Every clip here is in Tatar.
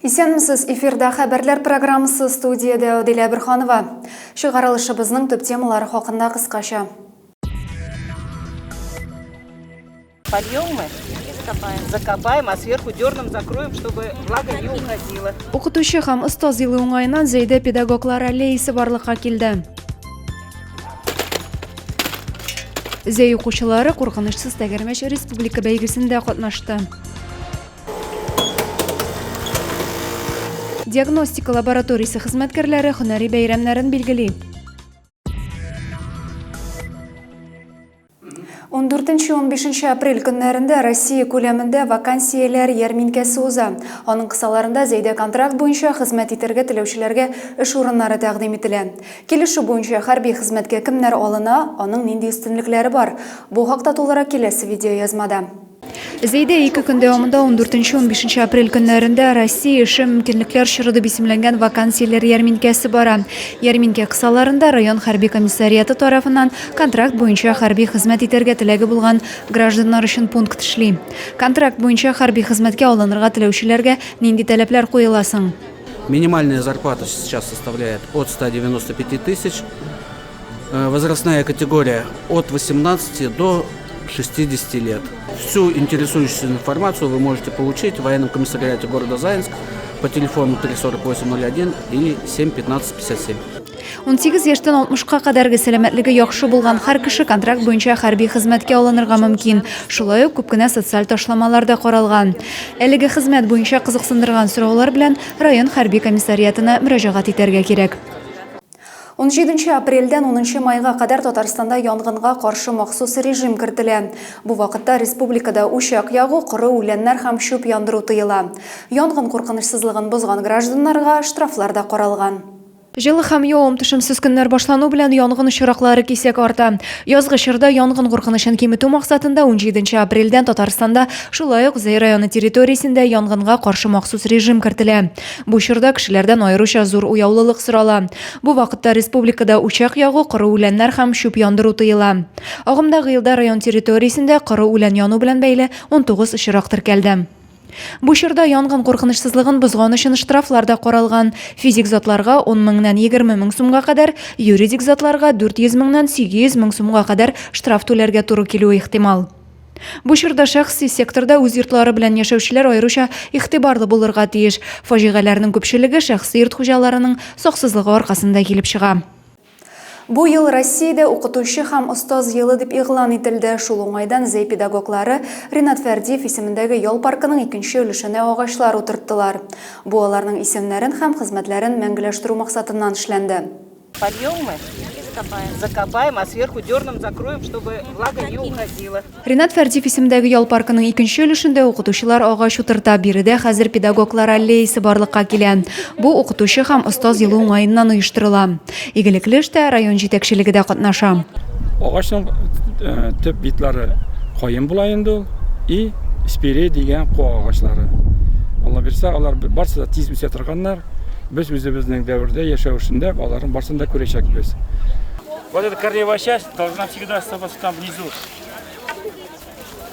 Исәнмесез, эфирда хәбәрләр программасы, студияда Оделя Бирханова. Чыгарылышыбызның төп темалары хакында кыскача. Польем мы и закопаем, а сверху дерном закроем, чтобы влага не уходила. Укытучы һәм остаз елы уңайынан Зәйдә педагоглар аллеясы барлыкка килде. Зәй укучылары куркынычсыз тәгәрмәч республика бәйгесендә катнашты. Диагностика лабораториясе хезмәткәрләре һөнәри бәйрәмнәрен билгели. 14-15 апрель көннәрендә Россия күләмендә вакансияләр ярминкәсе уза. Аның кысаларында Зәйдә контракт буенча хезмәт итәргә теләүчеләргә эш урыннары тәкъдим ителә. Килешү буенча хәрби хезмәткә кемнәр алына, аның нинди өстенлекләре бар. Бу хакта тулырак киләсе видеоязмада. Зәйдә 2 көн дәвамында 14-15 апрель көннәрендә Россия эше мөмкинлекләр чоры исемләнгән вакансияләр ярминкәсе бара. Ярминкә кысаларында район хәрби комиссариаты тарафыннан контракт буенча хәрби хезмәт итәргә теләге булган гражданнар өчен пункт эшли. Контракт буенча хәрби хезмәткә алынырга теләүчеләргә нинди таләпләр куеласың? Минимальная зарплата сейчас составляет от 195 тысяч. Возрастная категория от 18 до 60 лет. Всю интересующую информацию вы можете получить в военном комиссариате города Заинск по телефону 34801 или 71557. 18 яшьтән 60-ка кадәрге сәламәтлеге яхшы булган һәр кеше контракт буенча хәрби хезмәткә алынырга мөмкин. Шулай ук күп кенә социаль ташламалар да каралган. Әлеге хезмәт буенча кызыксындырган сораулар белән район хәрби комиссариатына мөрәҗәгать итәргә кирәк. 17 апрельдән 10 майга кадәр Татарстанда янгынга каршы махсус режим кертелә. Бу вакытта республикада учак ягу, коры үләннәр һәм чүп яндыру тыела. Янгын куркынычсызлыгын бозган гражданнарга штрафлар да каралган. Җылы һәм явым-төшемсез көннәр башлану белән янгын очраклары кисәк арта. Язгы чорда янгын куркынычын киметү максатында 17 апрельдән Татарстанда, шулай ук Зәй районы территориясендә янгынга каршы махсус режим кертелә. Бу чорда кешеләрдән аеруча зур уяулылык сорала. Бу вакытта республикада учак ягу, коры үләннәр һәм чүп яндыру тыела. Агымдагы елда район территориясендә коры үлән яну белән бәйле 19 очрак теркәлде. Бу чорда янгын куркынычсызлыгын бозган өчен штрафлар да каралган. Физик затларга 10 меңнән 20 мең сумга кадәр, юридик затларга 400 меңнән 800 мең сумга кадәр штраф түләргә туры килүе ихтимал. Бу чорда шәхси секторда үз йортлары белән яшәүчеләр аеруча игътибарлы булырга тиеш. Фаҗигаләрнең күпчелеге шәхси йорт хуҗаларының саксызлыгы аркасында килеп чыга. Бу ел Россиядә укытучы һәм остаз елы дип игълан ителде. Шул уңайдан Зәй педагоглары Ринат Фәрдиев исемендәге ял паркының 2нче өлешенә агачлар утырттылар. Бу аларның исемнәрен һәм хезмәтләрен мәңгеләштерү максатыннан эшләнде. Польем мы и закопаем, а сверху дерном закроем, чтобы влага не уходила. Ринат Фәрдиев исемендәге ял паркының 2нче өлешендә укытучылар агач утырта. Биредә хәзер педагоглар аллеясы барлыкка килә. Бу укытучы һәм остаз елы уңаеннан оештырыла. Игелекле эштә район җитәкчелеге дә катнаша. Агачның төп битлары кайын була инде и спире дигән куа агачлары. Алла бирсә, алар барсы да тиз үсә торганнар. Без үзебезнең дәвердә яшәүшендә аларның барсын да күрәчәкбез. Вот эта корневая часть должна всегда оставаться там внизу.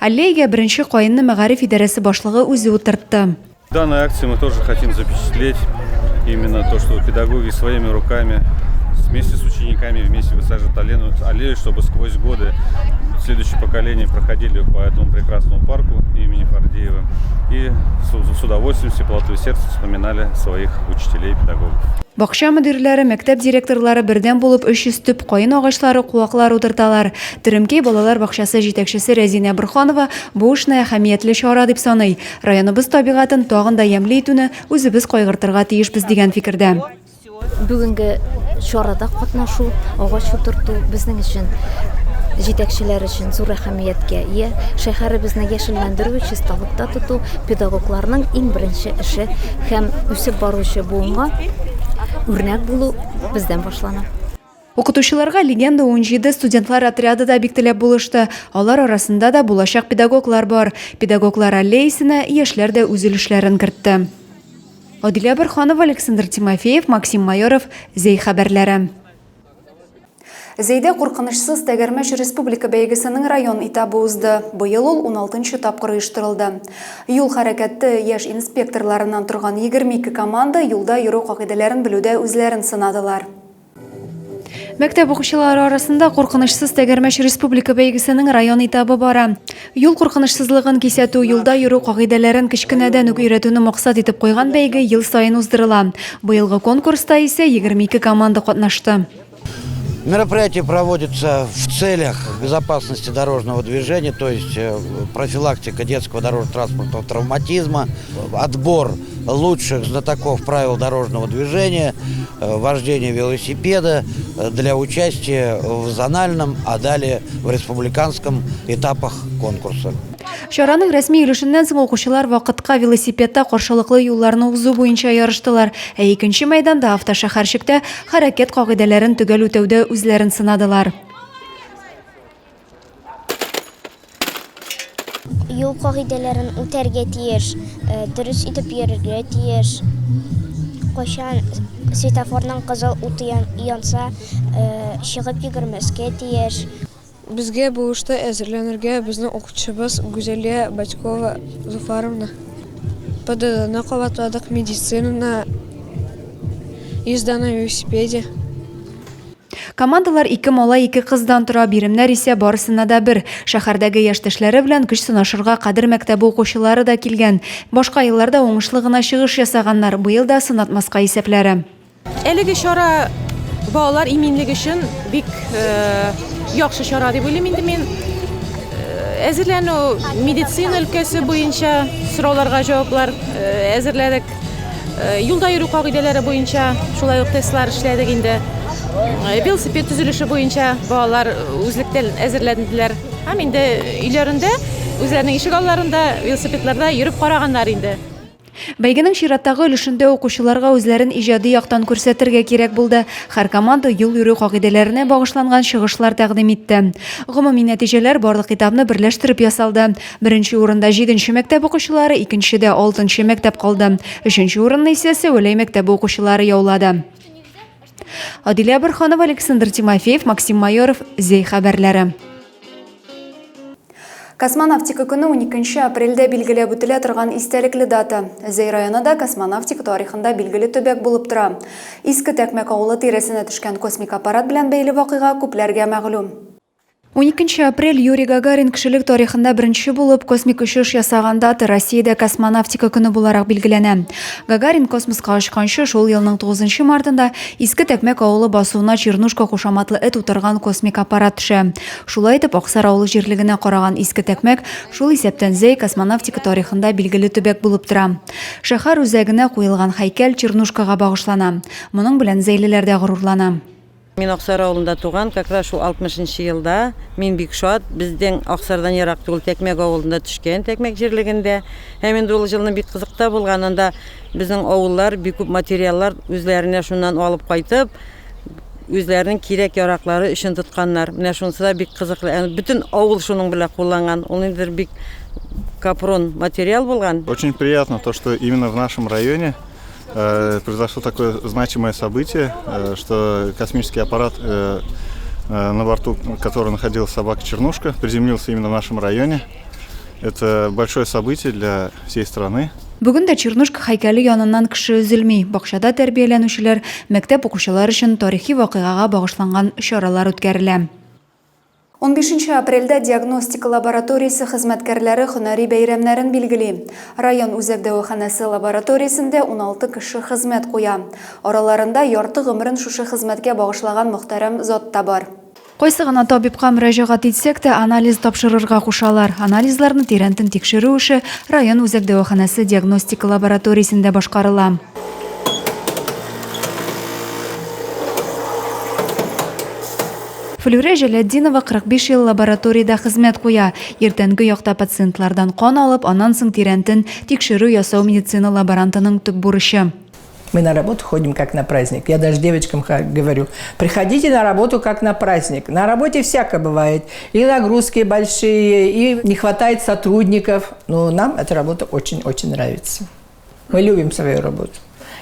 Аллеяга беренче кайынны мәгариф идарәсе башлыгы үзе утыртты. В данной акции мы тоже хотим запечатлеть именно то, что педагоги своими руками вместе с учениками вместе высаживают аллею, чтобы сквозь годы следующие поколения проходили по этому прекрасному парку имени Фардеева и с удовольствием, с теплотой сердца вспоминали своих учителей и педагогов. Бакча мөдирләре, мәктәп директорлары бердән булып 300 төп кайын агачлары, куаклар утырталар. Төремкәй балалар бакчасы җитәкчесе Рәзинә Бирханова бу эшне әһәмиятле чара дип саный. Районыбыз табигатын тагын да ямьле итүне үзебез кайгыртырга тиешбез дигән фикердә. Бүгенге чарада катнашу, агач утырту безнең өчен җитәкчеләр өчен зур әһәмияткә ия. Шәһәребезне яшелләндерү, чисталыкта тоту педагогларның иң беренче эше һәм үсеп баручы буынга үрнәк булу бездән башлана. Укытучыларга легенда 17 студентлар отряды да бик теләп булышты. Алар арасында да булачак педагоглар бар. Педагоглар аллеясына яшьләр дә үз өлешләрен кертте. Оделя Бирханова, Александр Тимофеев, Максим Майоров, Зәй хәбәрләре. Зейде куркынычсыз тәгәрмәш республика бәйгесенең район этабы узды. Быел ул 16-нчы тапкыр оештырылды. Юл хәрәкәте яшь инспекторларыннан торган 22 команда юлда йөрү кагыйдәләрен белүдә үзләрен сынадылар. Мәктәп укучылары арасында куркынычсыз тәгәрмәш республика бәйгесенең район этабы бара. Юл куркынычсызлыгын кисәтү, юлда йөрү кагыйдәләрен кечкенәдән үк өйрәтүне максат итеп куйган бәйге ел сайын уздырыла. Быелгы конкурста исә 22 команда катнашты. Мероприятие проводится в целях безопасности дорожного движения, то есть профилактика детского дорожно-транспортного травматизма, отбор лучших знатоков правил дорожного движения, вождения велосипеда для участия в зональном, а далее в республиканском этапах конкурса. Шараның рәсми өлешеннән соң укучылар вакытка велосипедта каршылыклы юлларны узу буенча ярыштылар. Ә икенче мәйданда автошәһәрчектә хәрәкәт кагыйдәләрен төгәл үтәүдә үзләрен сынадылар. Юл кагыйдәләрен үтәргә тиеш, дөрес итеп йөрергә тиеш. Кайчан светофорның кызыл уты янса, чыгып йөгермәскә тиеш. Безгә бу эштә әзерләнергә безнең укытучыбыз Гүзәлия Батькова Зуфаровна. ПДДны кабатладык, медицинаны, езда на велосипеде. Командалар 2 малай 2 кыздан тора, биремнәр исә барысына да бер. Шәһәрдәге яшьтәшләре белән көч сынашырга Кадер мәктәбе укучылары да килгән. Башка елларда уңышлы гына чыгыш ясаганнар, быел да сынатмаска исәпләре. Әлеге чара балалар иминлеге өчен бик яхшы чара дип уйлыйм инде мин. Әзерләнү медицина өлкәсе буенча сорауларга җаваплар әзерләдек. Юлда йөрү кагыйдәләре буенча шулай ук тестлар эшләдек инде. Велосипед төзелеше буенча балалар үзлектән әзерләнделәр. Һәм инде өйләрендә, үзләренең ишек алларында велосипедларда йөреп караганнар инде. Бәйгенең чираттагы өлешендә укучыларга үзләрен иҗади яктан күрсәтергә кирәк булды. Һәр команда юл йөрү кагыйдәләренә багышланган чыгышлар тәкъдим итте. Гомуми нәтиҗәләр барлык этапны берләштереп ясалды. Беренче урында 7нче мәктәп укучылары, икенчедә 6нчы мәктәп калды. Өченче урынны исә Сәүләй мәктәбе укучылары яулады. Адилә Борханова, Александр Тимофеев, Максим Майоров, Зей хәбәрләре. Космонавтика көне 12 апрельдә билгеләп үтелә торган истәлекле дата. Зей районында космонавтика тарихында билгеле төбәк булып тора. Иске Тәкмәк авылы тирәсенә төшкән космик аппарат белән бәйле вакыйга күпләргә мәгълүм. 12 апрель Юрий Гагарин кешелек тарихында беренче булып космик очыш ясаган дата Россиядә космонавтика көне буларак билгеләнә. Гагарин космоска очканчы шул елның 9 мартында Иске Тәкмәк авылы басуына Чернушка кушаматлы эт утырган космик аппарат төшә. Шулай итеп Аксар авылы җирлегенә караган Иске Тәкмәк шул исәптән Зей космонавтика тарихында билгеле төбәк булып тора. Шәһәр үзәгенә куелган һәйкәл Чернушкага багышлана. Моның белән зейлеләр дә горурлана. Мин Аксар авылында туган, как раз шул 60-нчы елда мин бик шат, бездән Аксардан ярак түгел Тәкмәк авылында төшкән, Тәкмәк җирлегендә. Һәм инде ул җылны бик кызыкта булганында безнең авыллар бик күп материаллар үзләренә шуннан алып кайтып, үзләренең кирәк яраклары өчен тотканнар. Менә шунысы да бик кызыклы. Бөтен авыл шуның белән кулланган. Ул инде бик капрон материал булган. Очень приятно то, что именно в нашем районе произошло такое значимое событие, что космический аппарат, на борту которого находилась собака Чернушка, приземлился именно в нашем районе. Это большое событие для всей страны. Бүген дә Чернушка һәйкәле яныннан кеше өзелми. Бакчада тәрбияләнүчеләр, мәктәп укучылары өчен тарихи вакыйгага багышланган чаралар үткәрелә. 15 апрельдә диагностика лабораториясе хезмәткәрләре һөнәри бәйрәмнәрен билгели. Район үзәк дәваханәсе лабораториясендә 16 кеше хезмәт куя. Араларында ярты гомерен шушы хезмәткә багышлаган мөхтәрәм зат та бар. Кайсы гына табибка мөрәҗәгать итсәк тә анализ тапшырырга кушалар. Анализларны тирәнтен тикшерү эше район үзәк дәваханәсе диагностика лабораториясендә башкарыла. Флюрә Җәләддинова 45 ел лабораториядә хезмәт куя. Иртәнге якта пациентлардан кан алып, аннан соң тирәнтен тикшерү ясау медицина лаборантының төп бурычы. Мы на работу ходим как на праздник. Я даже девочкам говорю, приходите на работу как на праздник. На работе всякое бывает. И нагрузки большие, и не хватает сотрудников. Но нам эта работа очень-очень нравится. Мы любим свою работу.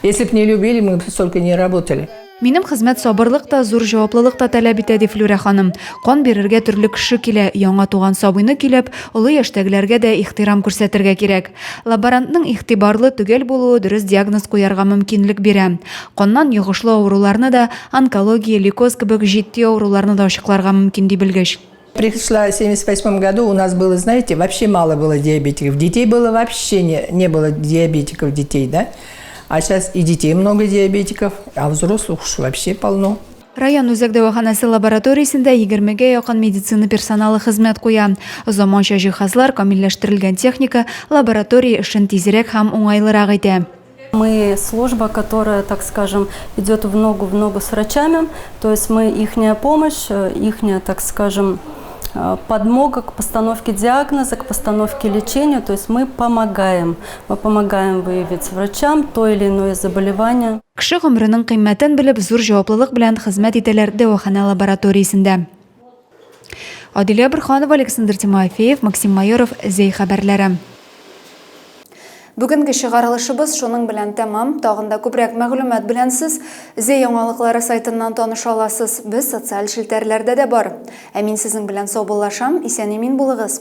Если бы не любили, мы бы столько не работали. Минем хезмәт сабырлык та, зур җаваплылык та таләп итә, ди Флүрә ханым. Кан бирергә төрле кеше килә, яңа туган сабыйны килеп, олы яшьтәгеләргә дә ихтирам күрсәтергә кирәк. Лаборантның игътибарлы түгел булуы дөрес диагноз куярга мөмкинлек бирә. Каннан йогышлы авыруларны да, онкология, лейкоз кебек җитди авыруларны да ачыкларга мөмкин, ди белгеч. Пришла в 1978 году, у нас было, знаете, вообще мало было диабетиков. Детей было вообще не было диабетиков детей, да? А сейчас и детей много диабетиков, а взрослых уж вообще полно. Район үзәк дәваханасы лабораториясендә 20-гә якын медицина персоналы хезмәт куя. Заманча җиһазлар, камилләштерелгән техника лаборатория эшен тизрәк һәм уңайлырак итә. Мы служба, которая, так скажем, идет в ногу с врачами, то есть мы ихняя помощь, ихняя, так скажем, подмога к постановке диагноза, к постановке лечения, то есть мы помогаем выявить врачам то или иное заболевание. Кеше гомренең кыйммәтен белеп, зур җаваплылык белән хезмәт итәләр дәвахана лабораториясендә. Адилә Бирханова, Александр Тимофеев, Максим Майоров, Зей хәбәрләре. Бүгенге чыгарылышыбыз шуның белән тәмам. Тагында күбрәк мәгълүмат белән сез Зей яңалыклары сайтыннан таныша аласыз. Без социаль шелтәрләрдә дә бар. Ә мин сезнең белән саубуллашам. Исән-имин булыгыз.